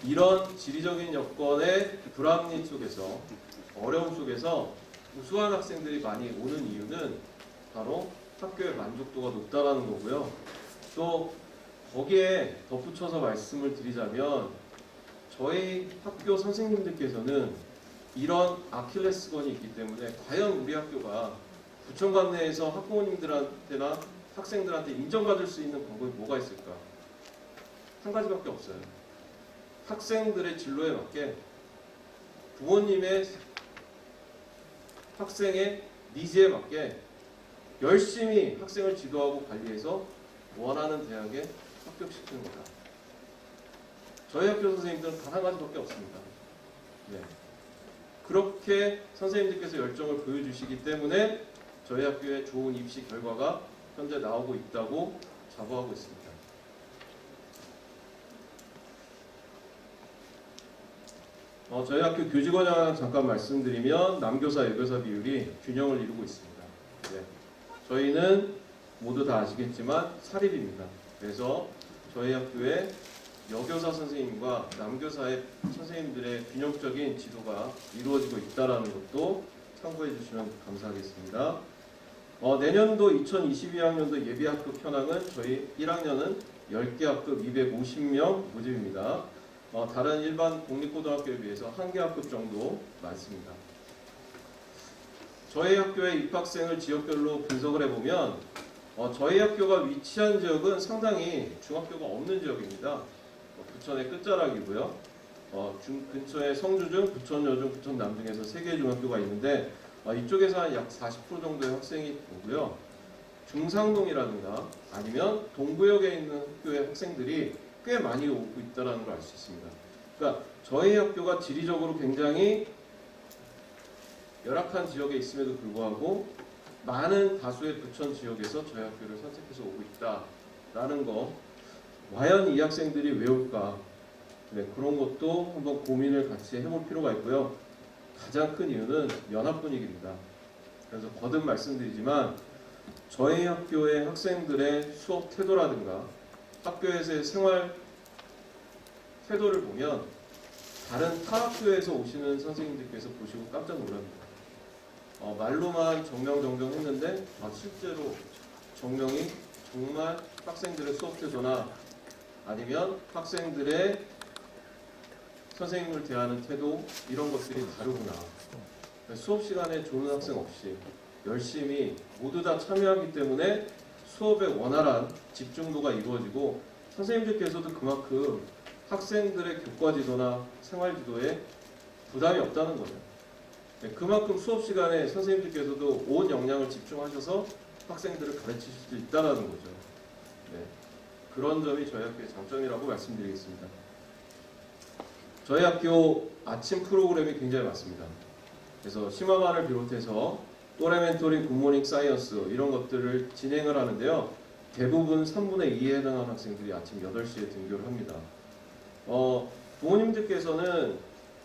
이런 지리적인 여건의 불합리 속에서, 어려움 속에서 우수한 학생들이 많이 오는 이유는 바로 학교의 만족도가 높다라는 거고요. 또 거기에 덧붙여서 말씀을 드리자면 저희 학교 선생님들께서는 이런 아킬레스건이 있기 때문에 과연 우리 학교가 부천관 내에서 학부모님들한테나 학생들한테 인정받을 수 있는 방법이 뭐가 있을까? 한 가지밖에 없어요. 학생들의 진로에 맞게 부모님의 학생의 니즈에 맞게 열심히 학생을 지도하고 관리해서 원하는 대학에 합격시키는 거다. 저희 학교 선생님들은 단 한 가지밖에 없습니다. 네. 그렇게 선생님들께서 열정을 보여주시기 때문에 저희 학교의 좋은 입시 결과가 현재 나오고 있다고 자부하고 있습니다. 저희 학교 교직원장 잠깐 말씀드리면 남교사, 여교사 비율이 균형을 이루고 있습니다. 네. 저희는 모두 다 아시겠지만 사립입니다. 그래서 저희 학교에 여교사 선생님과 남교사의 선생님들의 균형적인 지도가 이루어지고 있다는 것도 참고해 주시면 감사하겠습니다. 내년도 2022학년도 예비합격 현황은 저희 1학년은 10개 합격 250명 모집입니다. 다른 일반 공립고등학교에 비해서 1개 합격 정도 많습니다. 저희 학교의 입학생을 지역별로 분석을 해보면 저희 학교가 위치한 지역은 상당히 중학교가 없는 지역입니다. 부천의 끝자락이고요. 근처에 성주중, 부천여중, 부천남중에서 3개의 중학교가 있는데 이쪽에서 한 약 40% 정도의 학생이 오고요. 중상동이라든가 아니면 동구역에 있는 학교의 학생들이 꽤 많이 오고 있다는 걸 알 수 있습니다. 그러니까 저희 학교가 지리적으로 굉장히 열악한 지역에 있음에도 불구하고 많은 다수의 부천 지역에서 저희 학교를 선택해서 오고 있다라는 거, 과연 이 학생들이 왜 올까? 네, 그런 것도 한번 고민을 같이 해볼 필요가 있고요. 가장 큰 이유는 연합 분위기입니다. 그래서 거듭 말씀드리지만 저희 학교의 학생들의 수업 태도라든가 학교에서의 생활 태도를 보면 다른 타 학교에서 오시는 선생님들께서 보시고 깜짝 놀랍니다. 말로만 정명정정 했는데 실제로 정명이 정말 학생들의 수업 태도나 아니면 학생들의 선생님을 대하는 태도, 이런 것들이 다르구나. 수업 시간에 조는 학생 없이 열심히 모두 다 참여하기 때문에 수업의 원활한 집중도가 이루어지고 선생님들께서도 그만큼 학생들의 교과지도나 생활지도에 부담이 없다는 거죠. 그만큼 수업 시간에 선생님들께서도 온 역량을 집중하셔서 학생들을 가르치실 수 있다는 거죠. 네. 그런 점이 저희 학교의 장점이라고 말씀드리겠습니다. 저희 학교 아침 프로그램이 굉장히 많습니다. 그래서 심화반을 비롯해서 또래 멘토링, 굿모닝 사이언스 이런 것들을 진행을 하는데요. 대부분 3분의 2에 해당하는 학생들이 아침 8시에 등교를 합니다. 부모님들께서는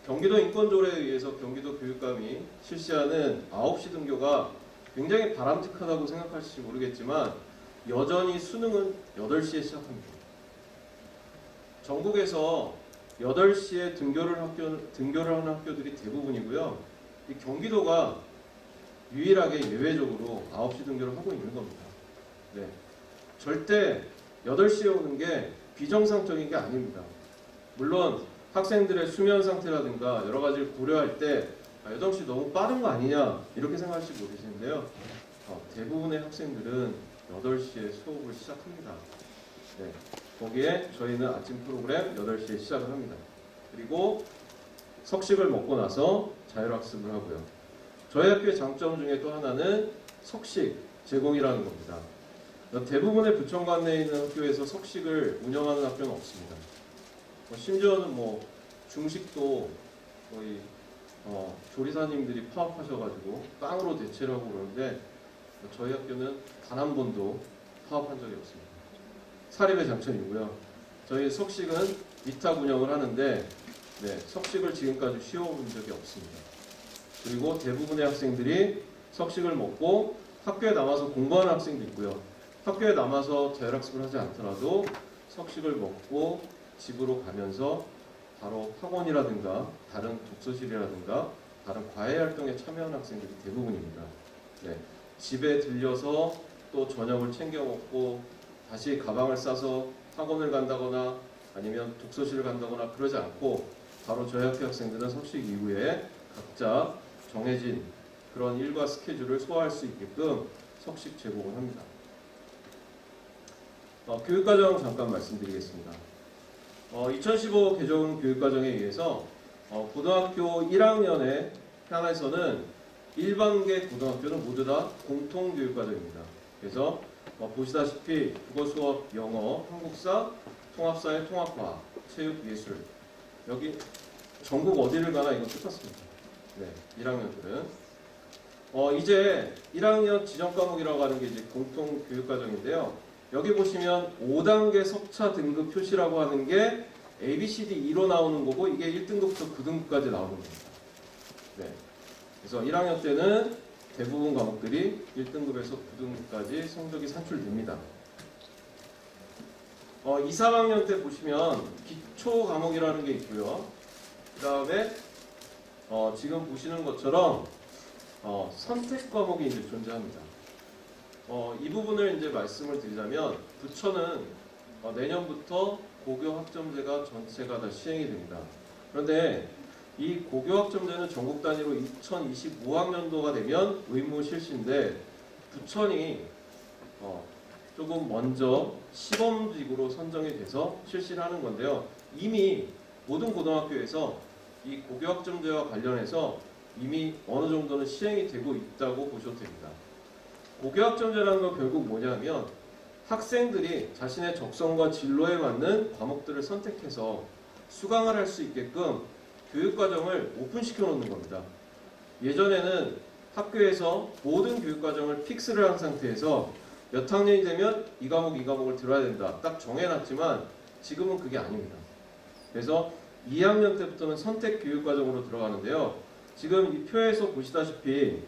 경기도 인권조례에 의해서 경기도 교육감이 실시하는 9시 등교가 굉장히 바람직하다고 생각하실지 모르겠지만 여전히 수능은 8시에 시작합니다. 전국에서 8시에 등교를 하는 학교들이 대부분이고요. 이 경기도가 유일하게 예외적으로 9시 등교를 하고 있는 겁니다. 네. 절대 8시에 오는 게 비정상적인 게 아닙니다. 물론 학생들의 수면 상태라든가 여러 가지를 고려할 때 8시 너무 빠른 거 아니냐 이렇게 생각할지 모르시는데요. 대부분의 학생들은 8시에 수업을 시작합니다. 네. 거기에 저희는 아침 프로그램 8시에 시작을 합니다. 그리고 석식을 먹고 나서 자율학습을 하고요. 저희 학교의 장점 중에 또 하나는 석식 제공이라는 겁니다. 대부분의 부천관 내에 있는 학교에서 석식을 운영하는 학교는 없습니다. 심지어는 중식도 거의 조리사님들이 파업하셔가지고 빵으로 대체를 하고 그러는데 저희 학교는 단 한 번도 파업한 적이 없습니다. 사립의 장점이고요. 저희 석식은 위탁 운영을 하는데 석식을 지금까지 쉬어본 적이 없습니다. 그리고 대부분의 학생들이 석식을 먹고 학교에 남아서 공부하는 학생도 있고요. 학교에 남아서 자율학습을 하지 않더라도 석식을 먹고 집으로 가면서 바로 학원이라든가 다른 독서실이라든가 다른 과외 활동에 참여하는 학생들이 대부분입니다. 네, 집에 들려서 또 저녁을 챙겨 먹고 다시 가방을 싸서 학원을 간다거나 아니면 독서실을 간다거나 그러지 않고 바로 저희 학교 학생들은 석식 이후에 각자 정해진 그런 일과 스케줄을 소화할 수 있게끔 석식 제공을 합니다. 교육과정 잠깐 말씀드리겠습니다. 2015 개정 교육과정에 의해서 고등학교 1학년에 향해서는 일반계 고등학교는 모두 다 공통교육과정입니다. 그래서 보시다시피 국어, 수업, 영어, 한국사, 통합사회, 통합과학, 체육, 예술 여기 전국 어디를 가나 이거 똑같습니다. 네, 1학년들은 이제 1학년 지정 과목이라고 하는 게 이제 공통교육과정인데요. 여기 보시면 5단계 석차 등급 표시라고 하는 게 A, B, C, D, 2로 나오는 거고 이게 1등급부터 9등급까지 나오는 겁니다. 네. 그래서 1학년 때는 대부분 과목들이 1등급에서 9등급까지 성적이 산출됩니다. 2, 3학년 때 보시면 기초 과목이라는 게 있고요. 그 다음에 지금 보시는 것처럼 선택 과목이 이제 존재합니다. 이 부분을 이제 말씀을 드리자면 부처는 내년부터 고교 학점제가 전체가 다 시행이 됩니다. 그런데 이 고교 학점제는 전국 단위로 2025학년도가 되면 의무 실시인데 부천이 조금 먼저 시범직으로 선정이 돼서 실시를 하는 건데요. 이미 모든 고등학교에서 이 고교 학점제와 관련해서 이미 어느 정도는 시행이 되고 있다고 보셔도 됩니다. 고교 학점제라는 건 결국 뭐냐면 학생들이 자신의 적성과 진로에 맞는 과목들을 선택해서 수강을 할 수 있게끔 교육과정을 오픈시켜 놓는 겁니다. 예전에는 학교에서 모든 교육과정을 픽스를 한 상태에서 몇 학년이 되면 이 과목을 들어야 된다 딱 정해놨지만 지금은 그게 아닙니다. 그래서 2학년 때부터는 선택 교육과정으로 들어가는데요. 지금 이 표에서 보시다시피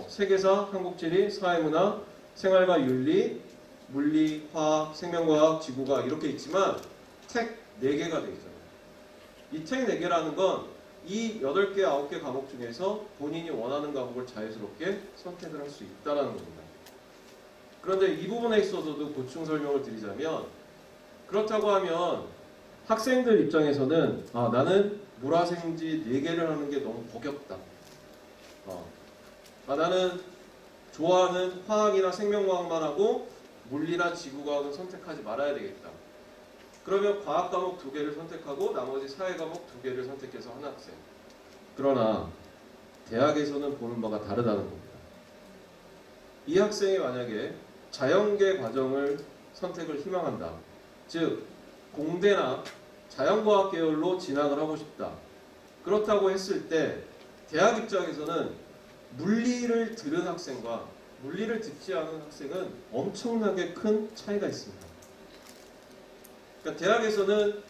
세계사, 한국지리, 사회문화, 생활과 윤리, 물리, 화학, 생명과학, 지구과학 이렇게 있지만 택 4개가 되어 있잖아요. 이 택 4개라는 건 이 8개, 9개 과목 중에서 본인이 원하는 과목을 자유스럽게 선택을 할 수 있다는 겁니다. 그런데 이 부분에 있어서도 보충 설명을 드리자면 그렇다고 하면 학생들 입장에서는 나는 물화생지 4개를 하는 게 너무 버겁다. 나는 좋아하는 화학이나 생명과학만 하고 물리나 지구과학은 선택하지 말아야 되겠다. 그러면 과학 과목 2개를 선택하고 나머지 사회 과목 2개를 선택해서 하는 학생. 그러나 대학에서는 보는 바가 다르다는 겁니다. 이 학생이 만약에 자연계 과정을 선택을 희망한다. 즉 공대나 자연과학 계열로 진학을 하고 싶다. 그렇다고 했을 때 대학 입장에서는 물리를 들은 학생과 물리를 듣지 않은 학생은 엄청나게 큰 차이가 있습니다. 그러니까 대학에서는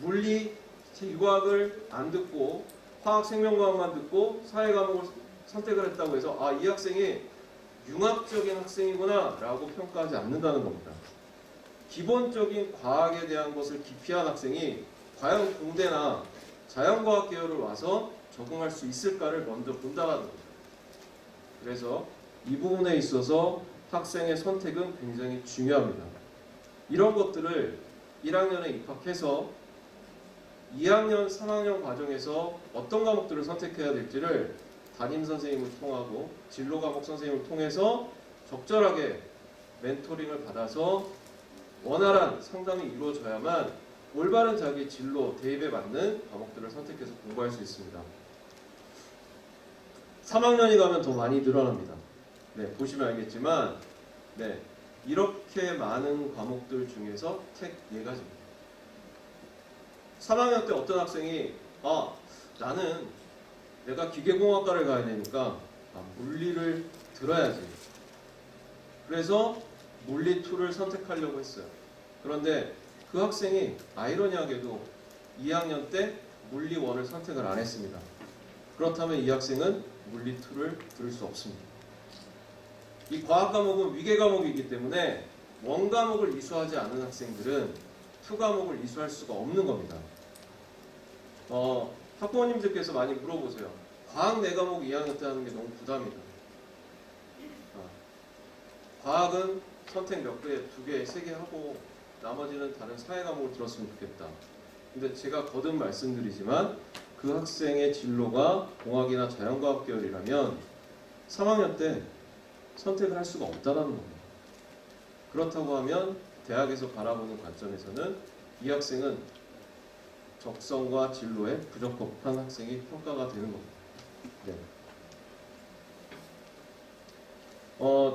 물리, 지구과학을 안 듣고 화학, 생명과학만 듣고 사회 과목을 선택을 했다고 해서 이 학생이 융합적인 학생이구나 라고 평가하지 않는다는 겁니다. 기본적인 과학에 대한 것을 기피한 학생이 과연 공대나 자연과학 계열을 와서 적응할 수 있을까를 먼저 본다는 겁니다. 그래서 이 부분에 있어서 학생의 선택은 굉장히 중요합니다. 이런 것들을 1학년에 입학해서 2학년, 3학년 과정에서 어떤 과목들을 선택해야 될지를 담임 선생님을 통하고 진로 과목 선생님을 통해서 적절하게 멘토링을 받아서 원활한 상담이 이루어져야만 올바른 자기 진로, 대입에 맞는 과목들을 선택해서 공부할 수 있습니다. 3학년이 가면 더 많이 늘어납니다. 네, 보시면 알겠지만 이렇게 많은 과목들 중에서 택 4가지입니다. 3학년 때 어떤 학생이 나는 내가 기계공학과를 가야 되니까 물리를 들어야지. 그래서 물리 2를 선택하려고 했어요. 그런데 그 학생이 아이러니하게도 2학년 때 물리 1을 선택을 안 했습니다. 그렇다면 이 학생은 물리 2를 들을 수 없습니다. 이 과학 과목은 위계 과목이기 때문에 원 과목을 이수하지 않는 학생들은 2 과목을 이수할 수가 없는 겁니다. 학부모님들께서 많이 물어보세요. 과학 4과목 2학년 때 하는 게 너무 부담이다. 과학은 선택 몇 개, 2개, 3개 하고 나머지는 다른 사회 과목을 들었으면 좋겠다. 근데 제가 거듭 말씀드리지만 그 학생의 진로가 공학이나 자연과학 계열이라면 3학년 때 선택을 할 수가 없다는 겁니다. 그렇다고 하면 대학에서 바라보는 관점에서는 이 학생은 적성과 진로에 부적합한 학생이 평가가 되는 겁니다. 네.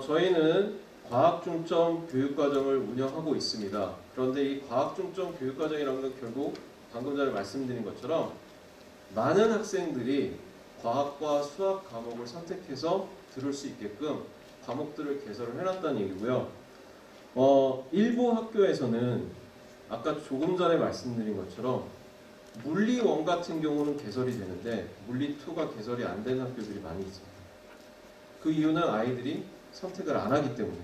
저희는 과학 중점 교육과정을 운영하고 있습니다. 그런데 이 과학 중점 교육과정이라는 건 결국 방금 전에 말씀드린 것처럼 많은 학생들이 과학과 수학 과목을 선택해서 들을 수 있게끔 과목들을 개설을 해놨다는 얘기고요. 일부 학교에서는 아까 조금 전에 말씀드린 것처럼 물리 1 같은 경우는 개설이 되는데 물리 2가 개설이 안 되는 학교들이 많이 있습니다. 그 이유는 아이들이 선택을 안 하기 때문에.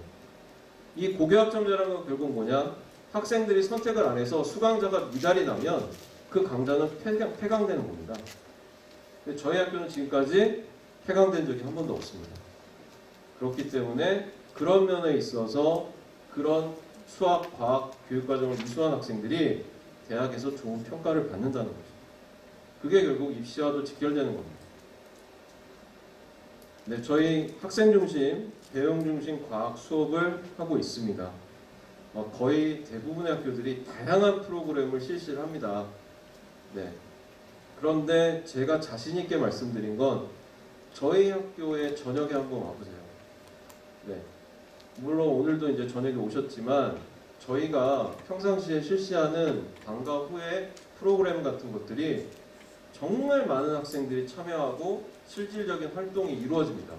이 고교학점제라는 건 결국 뭐냐? 학생들이 선택을 안 해서 수강자가 미달이 나면 그 강좌는 폐강되는 겁니다. 근데 저희 학교는 지금까지 폐강된 적이 한 번도 없습니다. 그렇기 때문에 그런 면에 있어서 그런 수학, 과학, 교육과정을 이수한 학생들이 대학에서 좋은 평가를 받는다는 거죠. 그게 결국 입시와도 직결되는 겁니다. 네, 저희 학생 중심, 배움 중심 과학 수업을 하고 있습니다. 거의 대부분의 학교들이 다양한 프로그램을 실시를 합니다. 네. 그런데 제가 자신 있게 말씀드린 건 저희 학교에 저녁에 한번 와보세요. 네. 물론 오늘도 이제 저녁에 오셨지만 저희가 평상시에 실시하는 방과 후에 프로그램 같은 것들이 정말 많은 학생들이 참여하고 실질적인 활동이 이루어집니다.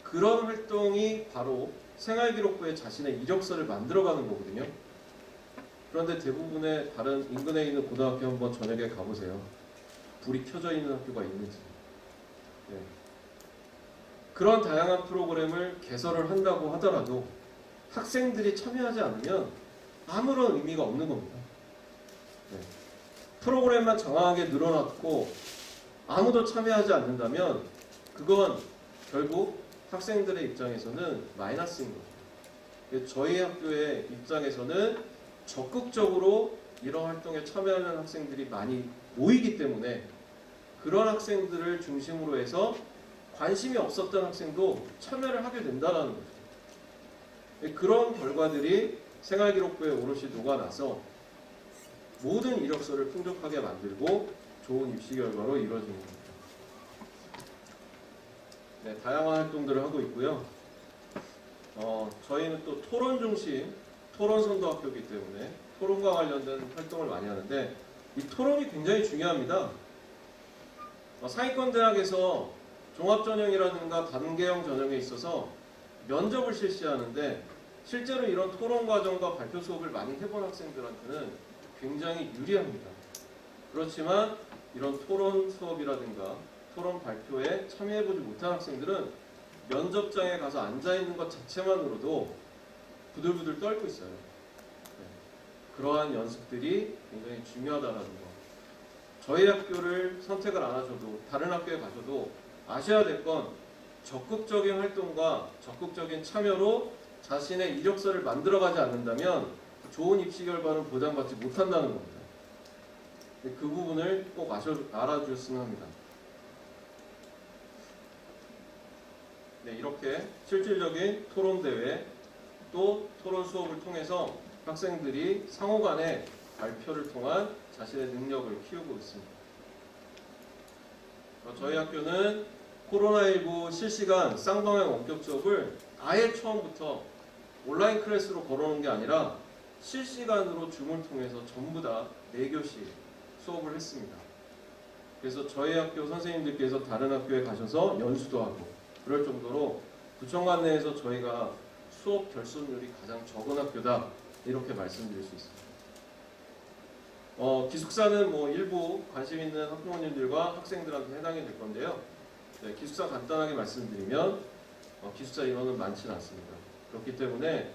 그런 활동이 바로 생활기록부에 자신의 이력서를 만들어가는 거거든요. 그런데 대부분의 다른 인근에 있는 고등학교 한번 저녁에 가보세요. 불이 켜져 있는 학교가 있는지. 네. 그런 다양한 프로그램을 개설을 한다고 하더라도 학생들이 참여하지 않으면 아무런 의미가 없는 겁니다. 네. 프로그램만 장황하게 늘어났고 아무도 참여하지 않는다면 그건 결국 학생들의 입장에서는 마이너스인 거죠. 저희 학교의 입장에서는 적극적으로 이런 활동에 참여하는 학생들이 많이 모이기 때문에 그런 학생들을 중심으로 해서 관심이 없었던 학생도 참여를 하게 된다는 거죠. 그런 결과들이 생활기록부에 오롯이 녹아나서 모든 이력서를 풍족하게 만들고 좋은 입시 결과로 이루어지는 겁니다. 네, 다양한 활동들을 하고 있고요. 저희는 또 토론 중심, 토론 선도 학교이기 때문에 토론과 관련된 활동을 많이 하는데 이 토론이 굉장히 중요합니다. 상위권 대학에서 종합전형이라든가 단계형 전형에 있어서 면접을 실시하는데 실제로 이런 토론 과정과 발표 수업을 많이 해본 학생들한테는 굉장히 유리합니다. 그렇지만 이런 토론 수업이라든가 토론 발표에 참여해보지 못한 학생들은 면접장에 가서 앉아있는 것 자체만으로도 부들부들 떨고 있어요. 네. 그러한 연습들이 굉장히 중요하다는 거. 저희 학교를 선택을 안 하셔도 다른 학교에 가셔도 아셔야 될 건 적극적인 활동과 적극적인 참여로 자신의 이력서를 만들어가지 않는다면 좋은 입시 결과는 보장받지 못한다는 겁니다. 그 부분을 꼭 알아주셨으면 합니다. 네, 이렇게 실질적인 토론대회 또 토론 수업을 통해서 학생들이 상호간에 발표를 통한 자신의 능력을 키우고 있습니다. 저희 학교는 코로나19 실시간 쌍방향 원격 수업을 아예 처음부터 온라인 클래스로 걸어놓은 게 아니라 실시간으로 줌을 통해서 전부 다 4교시 수업을 했습니다. 그래서 저희 학교 선생님들께서 다른 학교에 가셔서 연수도 하고 그럴 정도로 구청관 내에서 저희가 수업 결손율이 가장 적은 학교다 이렇게 말씀드릴 수 있습니다. 기숙사는 뭐 일부 관심 있는 학부모님들과 학생들한테 해당이 될 건데요. 네, 기숙사 간단하게 말씀드리면 기숙사 인원은 많지는 않습니다. 그렇기 때문에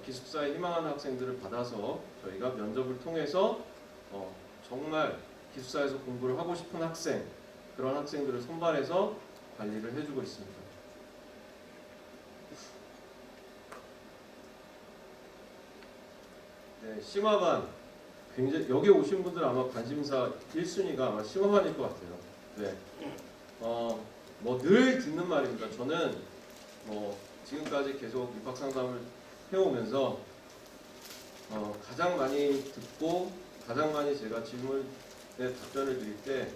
기숙사에 희망하는 학생들을 받아서 저희가 면접을 통해서 정말 기숙사에서 공부를 하고 싶은 학생, 그런 학생들을 선발해서 관리를 해주고 있습니다. 네, 심화반 굉장히 여기 오신 분들 아마 관심사 1순위가 아마 심화반일 것 같아요. 네, 뭐 늘 듣는 말입니다. 저는 뭐 지금까지 계속 입학 상담을 해오면서 가장 많이 듣고 가장 많이 제가 질문에 답변을 드릴 때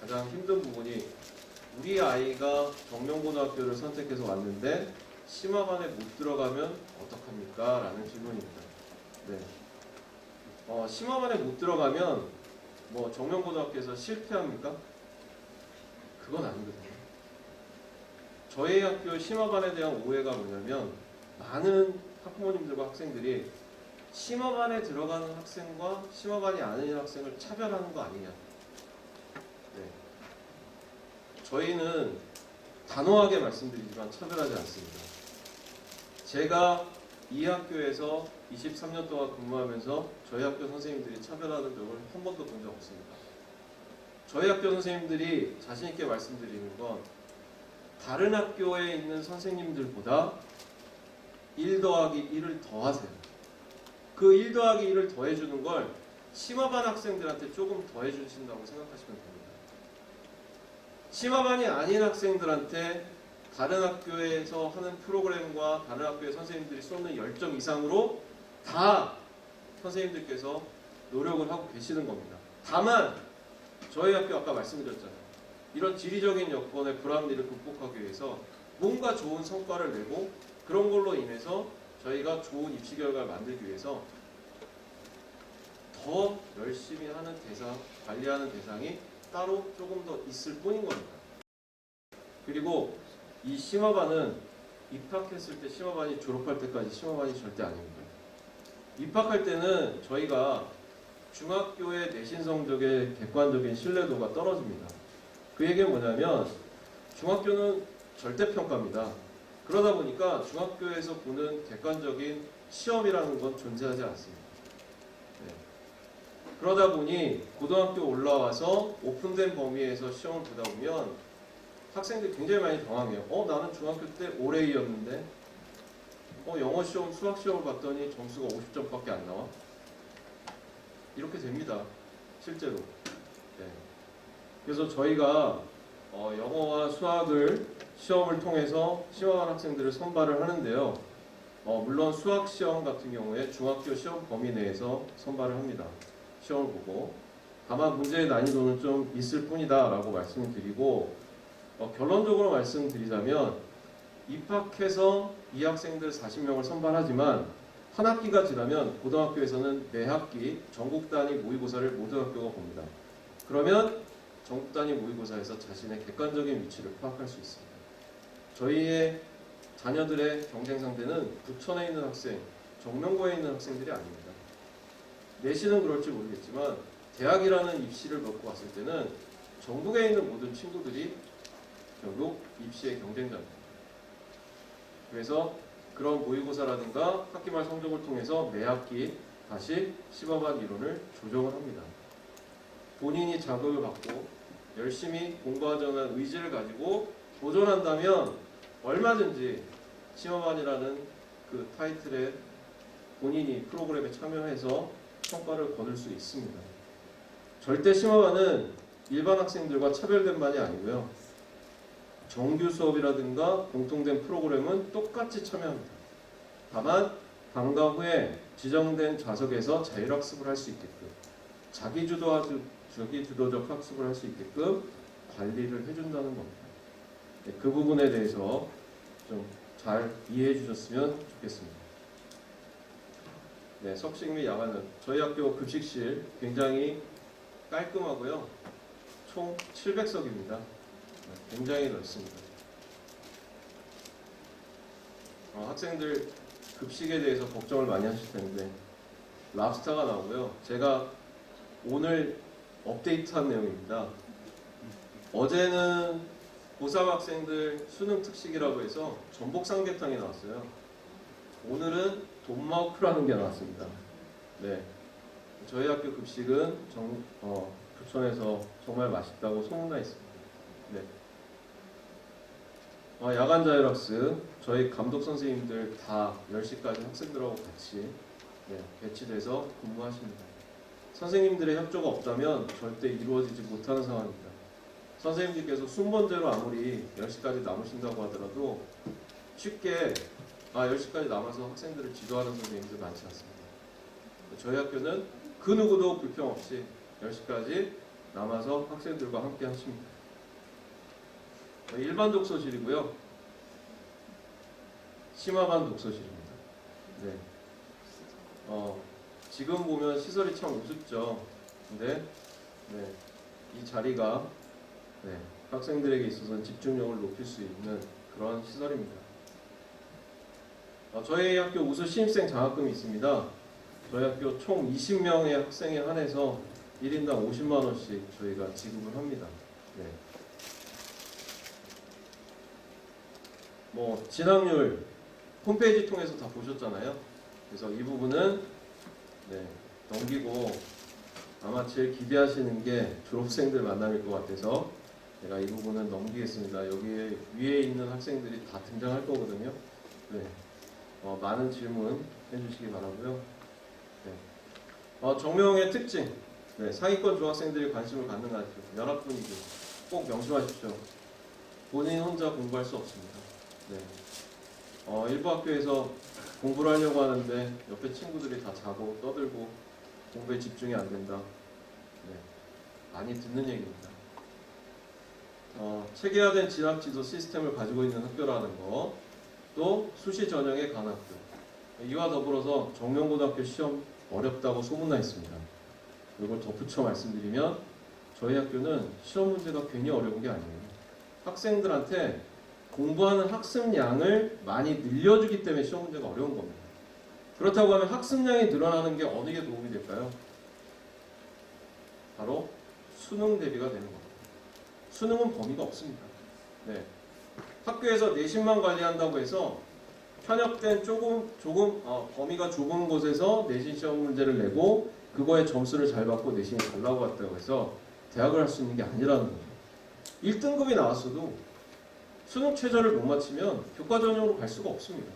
가장 힘든 부분이 우리 아이가 정명고등학교를 선택해서 왔는데 심화반에 못 들어가면 어떡합니까? 라는 질문입니다. 네. 심화반에 못 들어가면 뭐 정명고등학교에서 실패합니까? 그건 아니거든요. 저희 학교 심화반에 대한 오해가 뭐냐면 많은 학부모님들과 학생들이 심화반에 들어가는 학생과 심화반이 아닌 학생을 차별하는 거 아니냐. 네. 저희는 단호하게 말씀드리지만 차별하지 않습니다. 제가 이 학교에서 23년 동안 근무하면서 저희 학교 선생님들이 차별하는 적을 한 번도 본 적 없습니다. 저희 학교 선생님들이 자신 있게 말씀드리는 건 다른 학교에 있는 선생님들보다 1 더하기 1을 더하세요. 그 1 더하기 1을 더해주는 걸 심화반 학생들한테 조금 더해주신다고 생각하시면 됩니다. 심화반이 아닌 학생들한테 다른 학교에서 하는 프로그램과 다른 학교의 선생님들이 쏟는 열정 이상으로 다 선생님들께서 노력을 하고 계시는 겁니다. 다만 저희 학교 아까 말씀드렸잖아요. 이런 지리적인 여건의 불합리를 극복하기 위해서 뭔가 좋은 성과를 내고 그런 걸로 인해서 저희가 좋은 입시 결과를 만들기 위해서 더 열심히 하는 대상, 관리하는 대상이 따로 조금 더 있을 뿐인 겁니다. 그리고 이 심화반은 입학했을 때 심화반이 졸업할 때까지 심화반이 절대 아닙니다. 입학할 때는 저희가 중학교의 내신 성적의 객관적인 신뢰도가 떨어집니다. 그 얘기는 뭐냐면 중학교는 절대평가입니다. 그러다 보니까 중학교에서 보는 객관적인 시험이라는 건 존재하지 않습니다. 네. 그러다 보니 고등학교 올라와서 오픈된 범위에서 시험을 보다 보면 학생들이 굉장히 많이 당황해요. 나는 중학교 때 올해이었는데 영어 시험, 수학 시험을 봤더니 점수가 50점밖에 안 나와. 이렇게 됩니다. 실제로. 네. 그래서 저희가 영어와 수학을 시험을 통해서 심화반 학생들을 선발을 하는데요. 물론 수학 시험 같은 경우에 중학교 시험 범위 내에서 선발을 합니다. 시험을 보고. 다만 문제의 난이도는 좀 있을 뿐이다 라고 말씀을 드리고 결론적으로 말씀드리자면 입학해서 이 학생들 40명을 선발하지만 한 학기가 지나면 고등학교에서는 매 학기 전국 단위 모의고사를 모든 학교가 봅니다. 그러면 전국 단위 모의고사에서 자신의 객관적인 위치를 파악할 수 있습니다. 저희의 자녀들의 경쟁 상대는 부천에 있는 학생, 정명고에 있는 학생들이 아닙니다. 내신은 그럴지 모르겠지만 대학이라는 입시를 먹고 왔을 때는 전국에 있는 모든 친구들이 결국 입시의 경쟁자입니다. 그래서 그런 모의고사라든가 학기말 성적을 통해서 매 학기 다시 심화반 이론을 조정을 합니다. 본인이 자극을 받고 열심히 공부하자는 의지를 가지고 도전한다면 얼마든지 심화반이라는 그 타이틀에 본인이 프로그램에 참여해서 성과를 거둘 수 있습니다. 절대 심화반은 일반 학생들과 차별된 반이 아니고요. 정규 수업이라든가 공통된 프로그램은 똑같이 참여합니다. 다만 방과 후에 지정된 좌석에서 자율학습을 할 수 있게끔 자기주도적 학습을 할 수 있게끔 관리를 해준다는 겁니다. 네, 그 부분에 대해서 좀 잘 이해해 주셨으면 좋겠습니다. 네, 석식 및 야간은 저희 학교 급식실 굉장히 깔끔하고요. 총 700석입니다. 굉장히 넓습니다. 학생들 급식에 대해서 걱정을 많이 하실 텐데 랍스타가 나오고요. 제가 오늘 업데이트한 내용입니다. 어제는 고3 학생들 수능 특식이라고 해서 전복 삼계탕이 나왔어요. 오늘은 돈마우크라는 게 나왔습니다. 네, 저희 학교 급식은 부천에서 정말 맛있다고 소문나 있습니다. 네. 야간 자율학습 저희 감독 선생님들 다 10시까지 학생들하고 같이 배치돼서 근무하십니다. 선생님들의 협조가 없다면 절대 이루어지지 못하는 상황입니다. 선생님들께서 순번제로 아무리 10시까지 남으신다고 하더라도 쉽게 10시까지 남아서 학생들을 지도하는 선생님들 많지 않습니다. 저희 학교는 그 누구도 불평 없이 10시까지 남아서 학생들과 함께 하십니다. 일반 독서실이고요. 심화반 독서실입니다. 네. 지금 보면 시설이 참 우습죠. 근데 이 자리가 학생들에게 있어서는 집중력을 높일 수 있는 그런 시설입니다. 저희 학교 우수 신입생 장학금이 있습니다. 저희 학교 총 20명의 학생에 한해서 1인당 50만 원씩 저희가 지급을 합니다. 진학률 홈페이지 통해서 다 보셨잖아요. 그래서 이 부분은 넘기고 아마 제일 기대하시는 게 졸업생들 만남일 것 같아서 제가 이 부분은 넘기겠습니다. 여기 위에 있는 학생들이 다 등장할 거거든요. 많은 질문 해주시기 바라고요. 정명의 특징, 상위권 중학생들이 관심을 갖는 것 같아요. 연합 분위기 꼭 명심하십시오. 본인 혼자 공부할 수 없습니다. 일부 학교에서 공부를 하려고 하는데 옆에 친구들이 다 자고 떠들고 공부에 집중이 안 된다. 많이 듣는 얘기입니다. 체계화된 진학지도 시스템을 가지고 있는 학교라는 거, 또 수시 전형의 강학교. 이와 더불어서 정명고등학교 시험 어렵다고 소문나 있습니다. 이걸 덧붙여 말씀드리면 저희 학교는 시험 문제가 괜히 어려운 게 아니에요. 학생들한테 공부하는 학습량을 많이 늘려주기 때문에 시험 문제가 어려운 겁니다. 그렇다고 하면 학습량이 늘어나는 게 어느 게 도움이 될까요? 바로 수능 대비가 되는 겁니다. 수능은 범위가 없습니다. 학교에서 내신만 관리한다고 해서 편협된 조금 범위가 좁은 곳에서 내신 시험 문제를 내고 그거에 점수를 잘 받고 내신이 잘 나왔다고 해서 대학을 할 수 있는 게 아니라는 거죠. 1등급이 나왔어도 수능 최저를 못 맞추면 교과 전형으로 갈 수가 없습니다.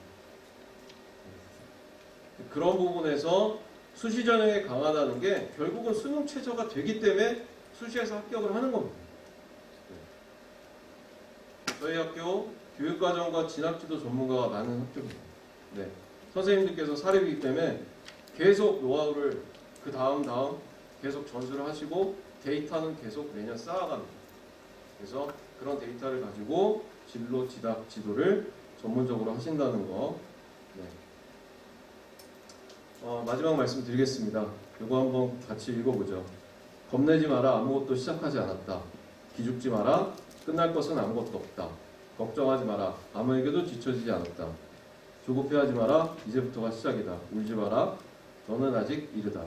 그런 부분에서 수시 전형에 강하다는 게 결국은 수능 최저가 되기 때문에 수시에서 합격을 하는 겁니다. 저희 학교 교육과정과 진학지도 전문가가 많은 학교입니다. 선생님들께서 사립이기 때문에 계속 노하우를 그 다음 계속 전수를 하시고 데이터는 계속 매년 쌓아갑니다. 그래서 그런 데이터를 가지고 진로, 진학, 지도를 전문적으로 하신다는 거. 마지막 말씀 드리겠습니다. 이거 한번 같이 읽어보죠. 겁내지 마라. 아무것도 시작하지 않았다. 기죽지 마라. 끝날 것은 아무것도 없다. 걱정하지 마라. 아무에게도 뒤처지지 않았다. 조급해하지 마라. 이제부터가 시작이다. 울지 마라. 너는 아직 이르다.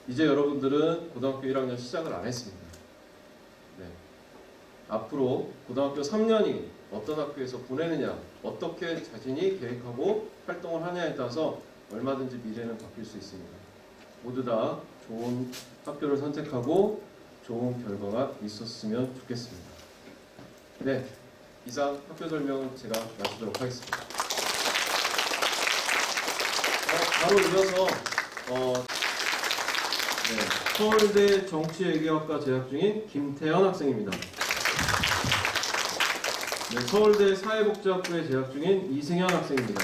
이제 여러분들은 고등학교 1학년 시작을 안 했습니다. 앞으로 고등학교 3년이 어떤 학교에서 보내느냐, 어떻게 자신이 계획하고 활동을 하냐에 따라서 얼마든지 미래는 바뀔 수 있습니다. 모두 다 좋은 학교를 선택하고 좋은 결과가 있었으면 좋겠습니다. 이상 학교 설명을 제가 마치도록 하겠습니다. 바로 이어서 서울대 정치외교학과 재학 중인 김태현 학생입니다. 서울대 사회복지학부에 재학 중인 이승현 학생입니다.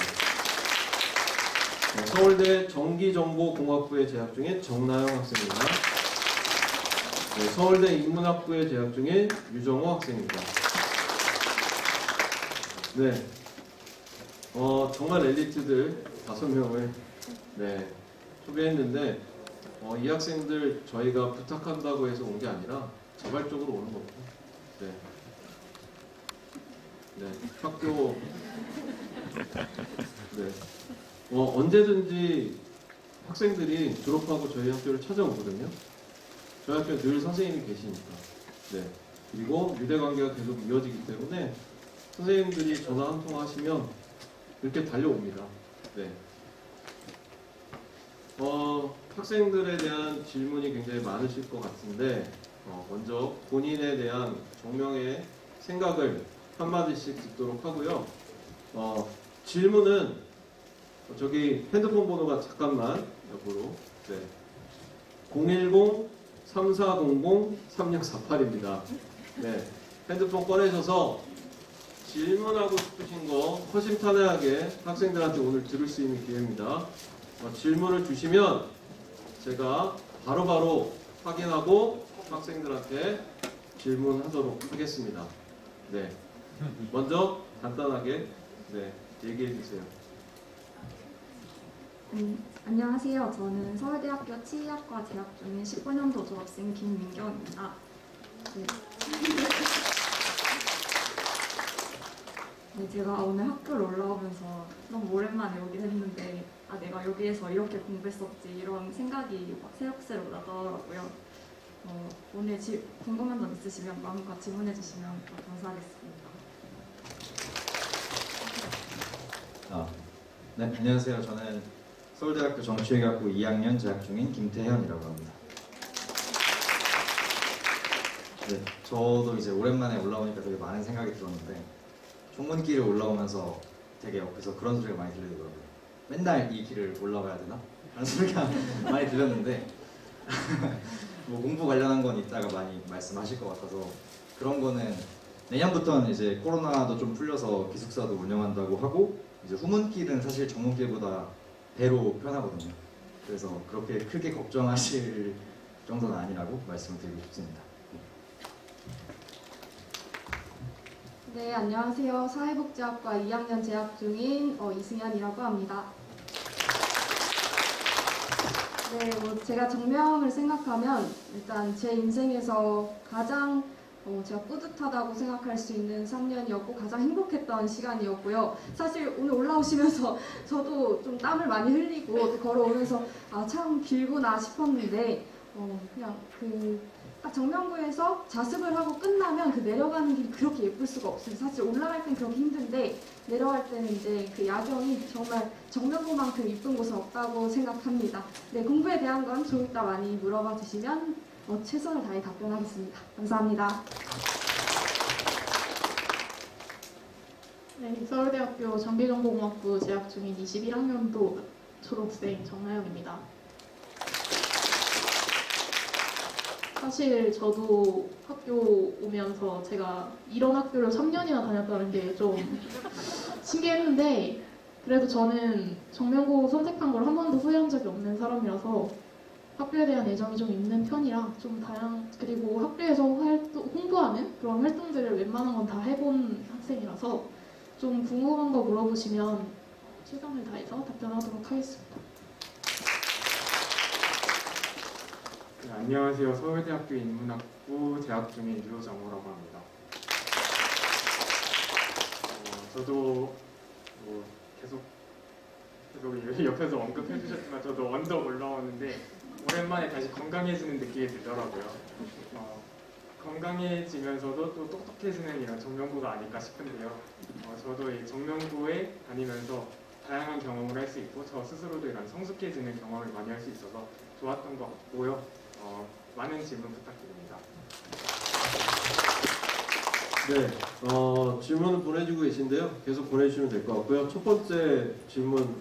서울대 전기정보공학부에 재학 중인 정나영 학생입니다. 서울대 인문학부에 재학 중인 유정호 학생입니다. 정말 엘리트들 5명을 소개했는데 이 학생들 저희가 부탁한다고 해서 온 게 아니라 자발적으로 오는 겁니다. 학교 언제든지 학생들이 졸업하고 저희 학교를 찾아오거든요. 저희 학교는 늘 선생님이 계시니까. 그리고 유대 관계가 계속 이어지기 때문에 선생님들이 전화 한 통 하시면 이렇게 달려옵니다. 학생들에 대한 질문이 굉장히 많으실 것 같은데 먼저 본인에 대한 정명의 생각을 한마디씩 듣도록 하고요. 질문은 저기 핸드폰 번호가 잠깐만 옆으로 010-3400-3648입니다. 네, 핸드폰 꺼내셔서 질문하고 싶으신 거 허심탄회하게 학생들한테 오늘 들을 수 있는 기회입니다. 질문을 주시면 제가 바로바로 확인하고 학생들한테 질문하도록 하겠습니다. 네, 먼저 간단하게 얘기해 주세요. 안녕하세요. 저는 서울대학교 치의학과 재학 중인 19년도 졸업생 김민경입니다. 네. 네, 제가 오늘 학교를 올라오면서 너무 오랜만에 오긴 했는데 내가 여기에서 이렇게 공부했었지 이런 생각이 막 새록새록 나더라고요. 오늘 궁금한 점 있으시면 마음껏 질문해 주시면 감사하겠습니다. 네, 안녕하세요. 저는 서울대학교 정치외교학부 2학년 재학 중인 김태현이라고 합니다. 네, 저도 이제 오랜만에 올라오니까 되게 많은 생각이 들었는데 종문길을 올라오면서 되게 옆에서 그런 소리가 많이 들리더라고요. 맨날 이 길을 올라가야 되나? 라는 소리가 많이 들렸는데 뭐 공부 관련한 건 이따가 많이 말씀하실 것 같아서 그런 거는 내년부터는 이제 코로나도 좀 풀려서 기숙사도 운영한다고 하고 이제 후문길은 사실 정문길보다 배로 편하거든요. 그래서 그렇게 크게 걱정하실 정도는 아니라고 말씀드리고 싶습니다. 네, 안녕하세요. 사회복지학과 2학년 재학 중인 이승현이라고 합니다. 네, 제가 정명을 생각하면 일단 제 인생에서 가장 제가 뿌듯하다고 생각할 수 있는 3년이었고 가장 행복했던 시간이었고요. 사실 오늘 올라오시면서 저도 좀 땀을 많이 흘리고 걸어오면서 참 길구나 싶었는데 그냥 딱 정명구에서 자습을 하고 끝나면 그 내려가는 길이 그렇게 예쁠 수가 없어요. 사실 올라갈 땐 그렇게 힘든데 내려갈 때는 이제 그 야경이 정말 정명구만큼 이쁜 곳은 없다고 생각합니다. 네, 공부에 대한 건 좀 이따 많이 물어봐 주시면 최선을 다해 답변하겠습니다. 감사합니다. 네, 서울대학교 전기정보공학부 재학 중인 21학년도 졸업생 정나영입니다. 사실 저도 학교 오면서 제가 이런 학교를 3년이나 다녔다는 게 좀 신기했는데 그래도 저는 정명고 선택한 걸 한 번도 후회한 적이 없는 사람이라서 학교에 대한 애정이 좀 있는 편이라 좀 그리고 학교에서 홍보하는 그런 활동들을 웬만한 건 다 해본 학생이라서 좀 궁금한 거 물어보시면 최선을 다해서 답변하도록 하겠습니다. 네, 안녕하세요. 서울대학교 인문학부 재학 중인 유정호라고 합니다. 저도 계속 옆에서 언급해 주셨지만 저도 언덕 올라오는데 오랜만에 다시 건강해지는 느낌이 들더라고요. 건강해지면서도 또 똑똑해지는 이런 정명구가 아닐까 싶은데요. 저도 이 정명구에 다니면서 다양한 경험을 할 수 있고 저 스스로도 이런 성숙해지는 경험을 많이 할 수 있어서 좋았던 것 같고요. 많은 질문 부탁드립니다. 네, 질문을 보내주고 계신데요. 계속 보내주시면 될 것 같고요. 첫 번째 질문,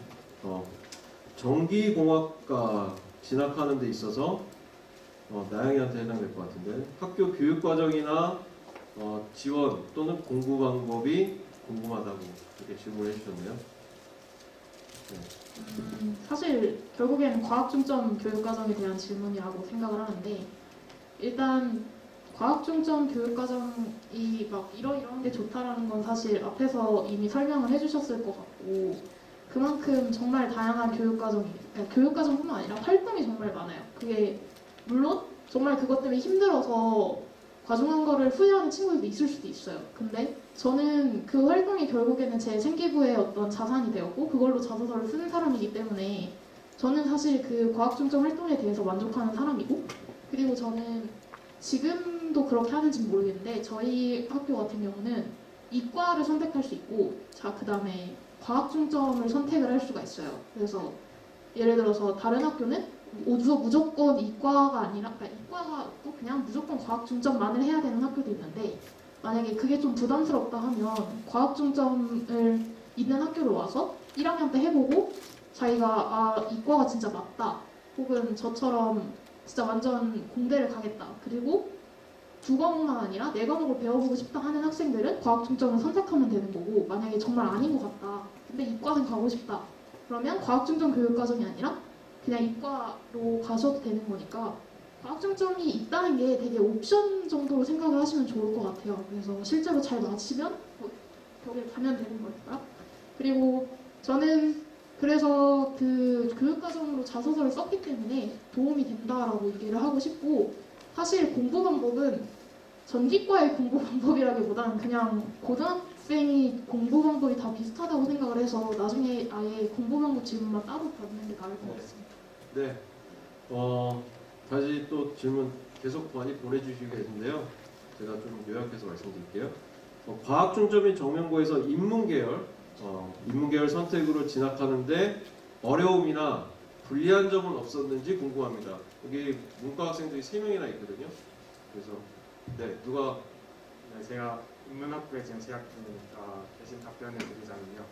전기공학과 진학하는 데 있어서 나영이한테 해당될 것 같은데 학교 교육과정이나 지원 또는 공부 방법이 궁금하다고 이렇게 질문해 주셨네요. 네. 사실 결국에는 과학 중점 교육과정에 대한 질문이라고 생각을 하는데 일단 과학 중점 교육과정이 막 이런 게 좋다라는 건 사실 앞에서 이미 설명을 해주셨을 것 같고 그만큼 정말 다양한 교육과정뿐만 아니라 활동이 정말 많아요. 그게 물론 정말 그것 때문에 힘들어서 과중한 거를 후회하는 친구들도 있을 수도 있어요. 근데 저는 그 활동이 결국에는 제 생기부의 어떤 자산이 되었고 그걸로 자소서를 쓰는 사람이기 때문에 저는 사실 그 과학 중점 활동에 대해서 만족하는 사람이고 그리고 저는 지금도 그렇게 하는지 모르겠는데 저희 학교 같은 경우는 이과를 선택할 수 있고 그 다음에 과학 중점을 선택을 할 수가 있어요. 그래서 예를 들어서 다른 학교는 무조건 이과가 아니라 그러니까 이과가 없고 그냥 무조건 과학 중점만을 해야 되는 학교도 있는데 만약에 그게 좀 부담스럽다 하면 과학 중점을 있는 학교를 와서 1학년 때 해보고 자기가 아 이과가 진짜 맞다 혹은 저처럼 진짜 완전 공대를 가겠다 그리고 두 과목만 아니라 네 과목을 배워보고 싶다 하는 학생들은 과학 중점을 선택하면 되는 거고 만약에 정말 아닌 것 같다 근데 이과는 가고 싶다 그러면 과학 중점 교육과정이 아니라 그냥 이과로 가셔도 되는 거니까 과학 중점이 있다는 게 되게 옵션 정도로 생각을 하시면 좋을 것 같아요. 그래서 실제로 잘 맞으면 거기에 가면 되는 거니까. 그리고 저는 그래서 그 교육과정으로 자소서를 썼기 때문에 도움이 된다라고 얘기를 하고 싶고 사실 공부 방법은 전기과의 공부 방법이라기보다는 그냥 고등학생이 공부 방법이 다 비슷하다고 생각을 해서 나중에 아예 공부 방법 질문만 따로 받는 게 나을 것 같습니다. 네. 다시 또 질문 계속 많이 보내주시고 계신데요. 제가 좀 요약해서 말씀드릴게요. 과학 중점인 정명고에서 인문계열 선택으로 진학하는데 어려움이나 불리한 점은 없었는지 궁금합니다. 여기 문과 학생들이 3명이나 있거든요. 그래서 네, 누가 네, 제가 인문학부에 지금 재학 중이니까 대신 답변을 드리자면요.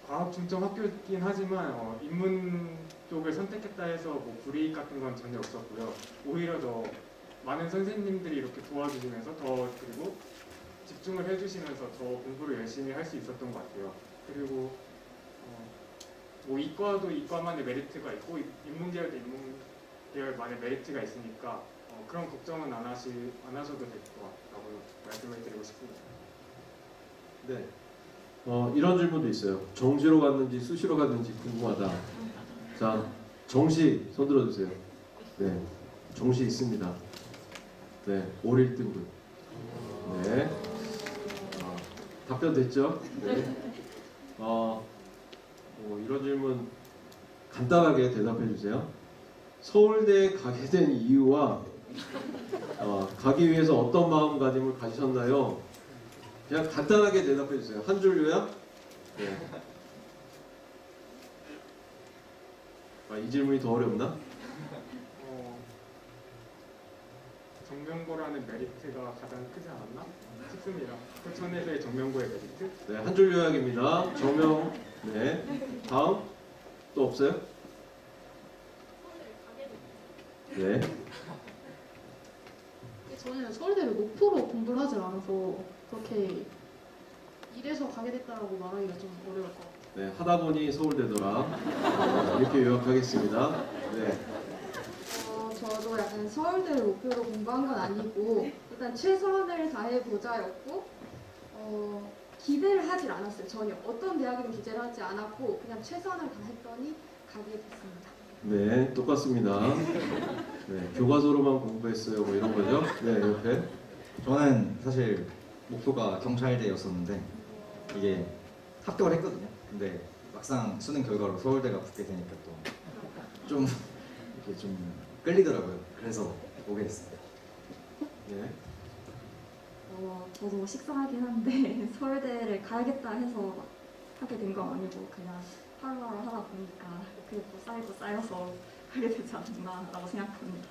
과학 중점 학교이긴 하지만 인문 쪽을 선택했다 해서 뭐 불이익 같은 건 전혀 없었고요. 오히려 더 많은 선생님들이 이렇게 도와주시면서 더 그리고 집중을 해주시면서 더 공부를 열심히 할 수 있었던 것 같아요. 그리고 뭐 이과도 이과만의 메리트가 있고 인문계열도 인문계열만의 메리트가 있으니까 그런 걱정은 안 하셔도 될 것 같다고 말씀을 드리고 싶습니다. 네. 이런 질문도 있어요. 정시로 갔는지 수시로 갔는지 궁금하다. 자, 정시 손 들어주세요. 네, 정시 있습니다. 네, 5 1등급. 네. 답변 됐죠? 네. 이런 질문 간단하게 대답해 주세요. 서울대에 가게 된 이유와 가기 위해서 어떤 마음가짐을 가지셨나요? 그냥 간단하게 대답해 주세요. 한 줄 요약? 네. 이 질문이 더 어렵나? 정명고라는 메리트가 가장 크지 않았나 싶습니다. 포천에서의 정명고의 메리트? 네, 한 줄 요약입니다. 정명. 네. 다음 또 없어요? 네. 저는 서울대를 목표로 공부를 하지 않아서 그렇게 이래서 가게 됐다라고 말하기가 좀 어려울 것 같아요. 네, 하다 보니 서울대더라. 이렇게 요약하겠습니다. 네. 저도 약간 서울대를 목표로 공부한 건 아니고 일단 최선을 다해보자였고 기대를 하질 않았어요. 전혀 어떤 대학이든 기대를 하지 않았고 그냥 최선을 다했더니 가게 됐습니다. 네, 똑같습니다. 네, 교과서로만 공부했어요. 뭐 이런 거죠. 네, 옆에. 저는 사실 목표가 경찰대였었는데 이게 합격을 했거든요. 근데 막상 수능 결과로 서울대가 붙게 되니까 또 좀 이렇게 좀 끌리더라고요. 그래서 오게 됐습니다. 네. 저도 식상하긴 한데 서울대를 가야겠다 해서 하게 된 건 아니고 그냥 하루하루 하다 보니까 그게 또 쌓여서 하게 되지 않나라고 생각합니다.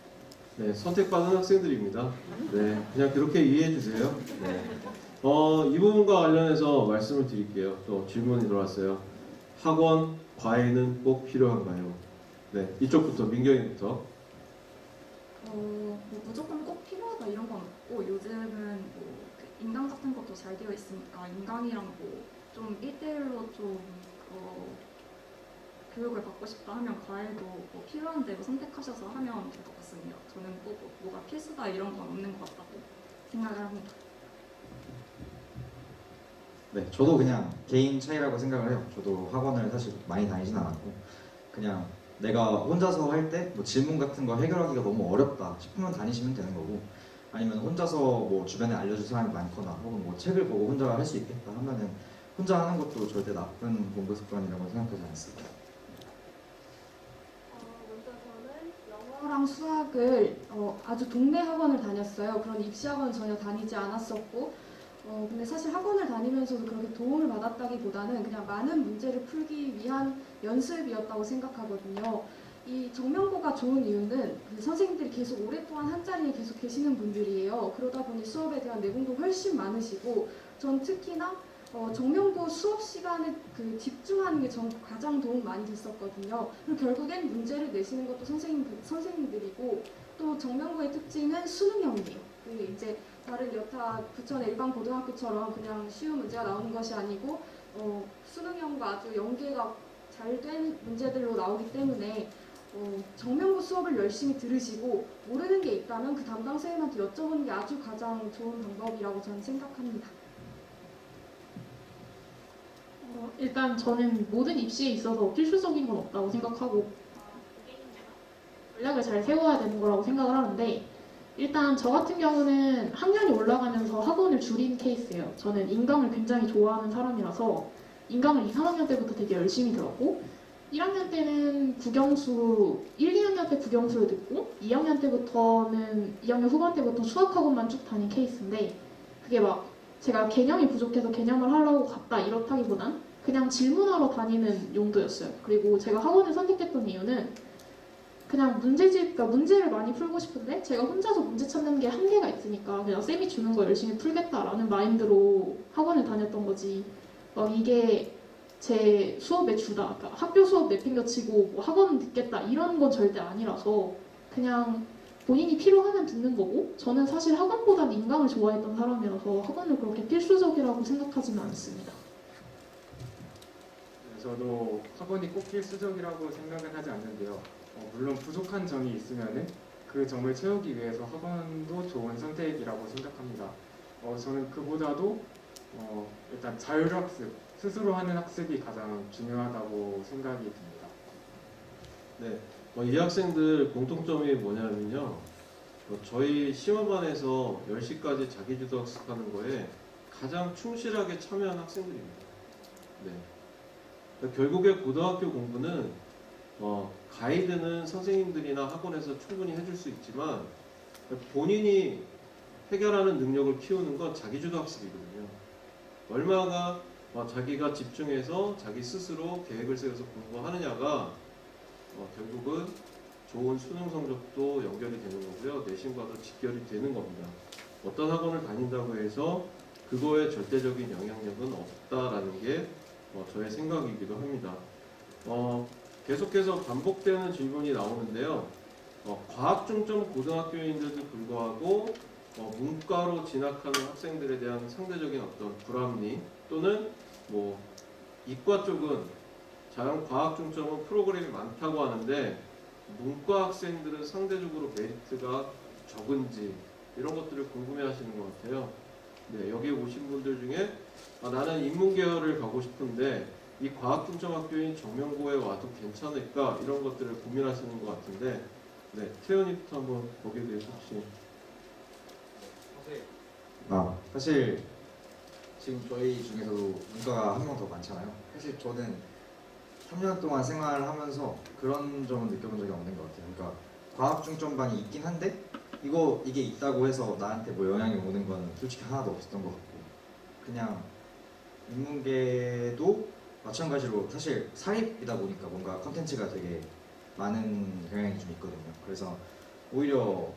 네, 선택받은 학생들입니다. 네, 그냥 그렇게 이해해 주세요. 네. 이 부분과 관련해서 말씀을 드릴게요. 또 질문이 들어왔어요. 학원, 과외는 꼭 필요한가요? 네, 이쪽부터 민경이부터. 뭐 무조건 꼭 필요하다 이런 건 없고 요즘은 그 인강 같은 것도 잘 되어 있으니까 인강이랑 뭐 좀 1대1로 좀 교육을 받고 싶다 하면 과외도 뭐 필요한 대로 선택하셔서 하면 될 것 같습니다. 저는 꼭 뭐가 필수다 이런 건 없는 것 같다고 생각을 합니다. 네, 저도 그냥 개인 차이라고 생각을 해요. 저도 학원을 사실 많이 다니진 않았고 그냥 내가 혼자서 할 때 뭐 질문 같은 거 해결하기가 너무 어렵다 싶으면 다니시면 되는 거고 아니면 혼자서 뭐 주변에 알려줄 사람이 많거나 혹은 뭐 책을 보고 혼자 할 수 있겠다 하면은 혼자 하는 것도 절대 나쁜 공부 습관이라고 생각하지 않습니다. 먼저 저는 영어랑 수학을 아주 동네 학원을 다녔어요. 그런 입시 학원은 전혀 다니지 않았었고 근데 사실 학원을 다니면서도 그렇게 도움을 받았다기보다는 그냥 많은 문제를 풀기 위한 연습이었다고 생각하거든요. 이 정명고가 좋은 이유는 그 선생님들이 계속 오랫동안 한 자리에 계속 계시는 분들이에요. 그러다 보니 수업에 대한 내공도 훨씬 많으시고, 전 특히나 정명고 수업 시간에 그 집중하는 게 전 가장 도움 많이 됐었거든요. 그리고 결국엔 문제를 내시는 것도 선생님들이고, 또 정명고의 특징은 수능형이에요. 그 이제 다른 여타 부천의 일반 고등학교처럼 그냥 쉬운 문제가 나오는 것이 아니고 수능형과 아주 연계가 잘 된 문제들로 나오기 때문에 정명고 수업을 열심히 들으시고 모르는 게 있다면 그 담당 선생님한테 여쭤보는 게 아주 가장 좋은 방법이라고 저는 생각합니다. 일단 저는 모든 입시에 있어서 필수적인 건 없다고 생각하고 전략을 잘 세워야 되는 거라고 생각을 하는데, 일단 저 같은 경우는 학년이 올라가면서 학원을 줄인 케이스예요. 저는 인강을 굉장히 좋아하는 사람이라서 인강을 2, 3학년 때부터 되게 열심히 들었고, 1학년 때는 국영수, 1, 2학년 때 국영수를 듣고 2학년 후반 때부터 수학학원만 쭉 다닌 케이스인데, 그게 막 제가 개념이 부족해서 개념을 하려고 갔다 이렇다기보단 그냥 질문하러 다니는 용도였어요. 그리고 제가 학원을 선택했던 이유는 그냥 그러니까 문제를 많이 풀고 싶은데 제가 혼자서 문제 찾는 게 한계가 있으니까 그냥 쌤이 주는 거 열심히 풀겠다라는 마인드로 학원을 다녔던 거지, 막 이게 제 수업의 주다, 그러니까 학교 수업 내팽겨치고 뭐 학원 듣겠다 이런 건 절대 아니라서 그냥 본인이 필요하면 듣는 거고, 저는 사실 학원보다는 인강을 좋아했던 사람이라서 학원을 그렇게 필수적이라고 생각하지는 않습니다. 저도 학원이 꼭 필수적이라고 생각은 하지 않는데요. 물론 부족한 점이 있으면은 그 점을 채우기 위해서 학원도 좋은 선택이라고 생각합니다. 저는 그보다도 일단 자율학습, 스스로 하는 학습이 가장 중요하다고 생각이 듭니다. 네, 이 학생들 공통점이 뭐냐면요. 저희 심화반에서 10시까지 자기주도 학습하는 거에 가장 충실하게 참여한 학생들입니다. 네. 결국에 고등학교 공부는 가이드는 선생님들이나 학원에서 충분히 해줄 수 있지만 본인이 해결하는 능력을 키우는 건 자기주도 학습이거든요. 얼마나 자기가 집중해서 자기 스스로 계획을 세워서 공부하느냐가 결국은 좋은 수능 성적도 연결이 되는 거고요. 내신과도 직결이 되는 겁니다. 어떤 학원을 다닌다고 해서 그거에 절대적인 영향력은 없다라는 게 저의 생각이기도 합니다. 계속해서 반복되는 질문이 나오는데요. 과학 중점 고등학교인데도 불구하고 문과로 진학하는 학생들에 대한 상대적인 어떤 불합리, 또는 뭐 이과 쪽은 자연 과학 중점은 프로그램이 많다고 하는데 문과 학생들은 상대적으로 메리트가 적은지, 이런 것들을 궁금해하시는 것 같아요. 네, 여기 오신 분들 중에 나는 인문계열을 가고 싶은데 이 과학중점 학교인 정명고에 와도 괜찮을까, 이런 것들을 고민하시는 것 같은데, 네, 태연이부터 한번 거기에 대해서 혹시. 사실 지금 저희 중에서도 문과가 한 명 더 많잖아요. 사실 저는 3년 동안 생활을 하면서 그런 점은 느껴본 적이 없는 것 같아요. 그러니까 과학 중점반이 있긴 한데 이게 있다고 해서 나한테 뭐 영향이 오는 건 솔직히 하나도 없었던 것 같고, 그냥 인문계도 마찬가지로 사실 사립이다 보니까 뭔가 컨텐츠가 되게 많은 경향이 좀 있거든요. 그래서 오히려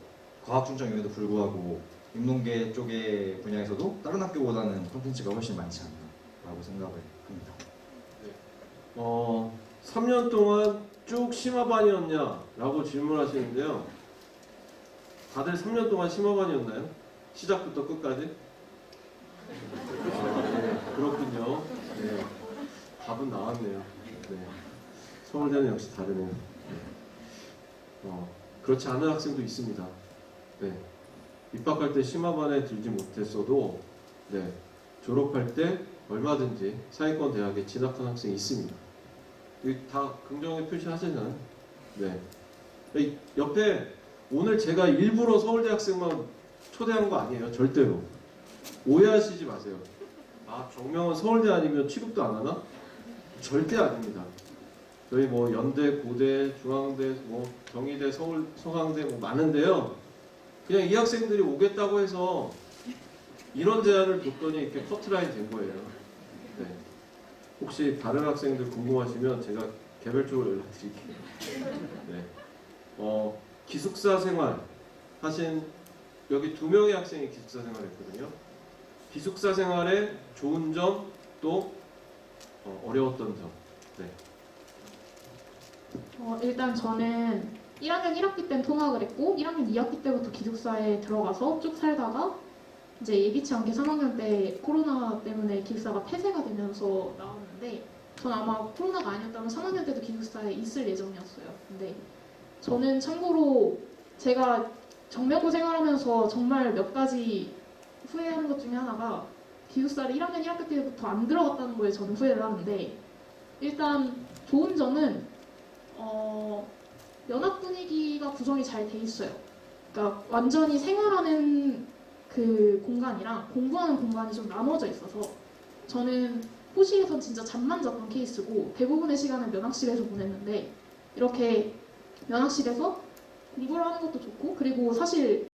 과학 중점임에도 불구하고 인문계 쪽의 분야에서도 다른 학교보다는 콘텐츠가 훨씬 많지 않나라고 생각을 합니다. 3년 동안 쭉 심화반이었냐라고 질문하시는데요. 다들 3년 동안 심화반이었나요? 시작부터 끝까지? 네, 그렇군요. 네, 답은 나왔네요. 네, 서울대는 역시 다르네요. 네. 그렇지 않은 학생도 있습니다. 네. 입학할 때 심화반에 들지 못했어도 네, 졸업할 때 얼마든지 상위권 대학에 진학한 학생이 있습니다. 다 긍정의 표시하시나요? 네. 옆에 오늘 제가 일부러 서울대 학생만 초대한 거 아니에요. 절대로. 오해하시지 마세요. 정명은 서울대 아니면 취급도 안 하나? 절대 아닙니다. 저희 뭐 연대, 고대, 중앙대, 뭐 경희대, 서울, 서강대 뭐 많은데요. 그냥 이 학생들이 오겠다고 해서 이런 제안을 줬더니 이렇게 커트라인 된 거예요. 네. 혹시 다른 학생들 궁금하시면 제가 개별적으로 연락드릴게요. 네. 기숙사 생활 하신 여기 2명의 학생이 기숙사 생활했거든요. 기숙사 생활의 좋은 점 또 어려웠던 점. 네. 일단 저는 1학년 1학기 때는 통학을 했고 1학년 2학기 때부터 기숙사에 들어가서 쭉 살다가 이제 예기치 않게 3학년 때 코로나 때문에 기숙사가 폐쇄가 되면서 나왔는데 전 아마 코로나가 아니었다면 3학년 때도 기숙사에 있을 예정이었어요. 근데 저는 참고로 제가 정명고 생활하면서 정말 몇 가지 후회하는 것 중에 하나가 기숙사를 1학년 1학기 때부터 안 들어갔다는 거에 저는 후회를 하는데 일단 좋은 점은 연합 분위기가 구성이 잘 돼 있어요. 그러니까 완전히 생활하는 그 공간이랑 공부하는 공간이 좀 나눠져 있어서 저는 호실에선 진짜 잠만 잤던 케이스고 대부분의 시간을 면학실에서 보냈는데 이렇게 면학실에서 공부를 하는 것도 좋고 그리고 사실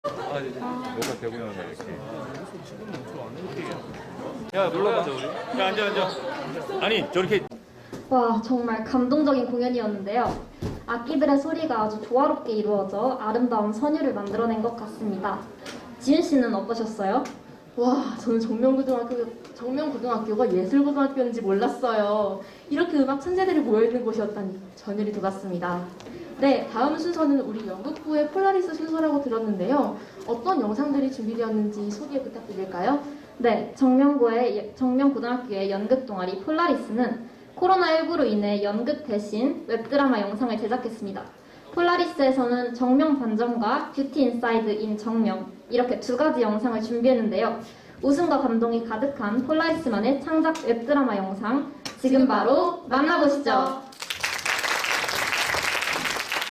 녹화 되고 나서 이렇게. 야 놀러가자 우리. 야 앉아. 아니 저렇게. 와, 정말 감동적인 공연이었는데요. 악기들의 소리가 아주 조화롭게 이루어져 아름다운 선율을 만들어낸 것 같습니다. 지윤 씨는 어떠셨어요? 와, 저는 정명고등학교가 예술고등학교인지 몰랐어요. 이렇게 음악 천재들이 모여있는 곳이었다니 전율이 돋았습니다. 네, 다음 순서는 우리 연극부의 폴라리스 순서라고 들었는데요. 어떤 영상들이 준비되었는지 소개 부탁드릴까요? 네, 정명고등학교의 연극 동아리 폴라리스는 코로나19로 인해 연극 대신 웹드라마 영상을 제작했습니다. 폴라리스에서는 정명 반점과 뷰티 인사이드 인 정명 이렇게 두 가지 영상을 준비했는데요. 웃음과 감동이 가득한 폴라리스만의 창작 웹드라마 영상 지금 바로 만나보시죠.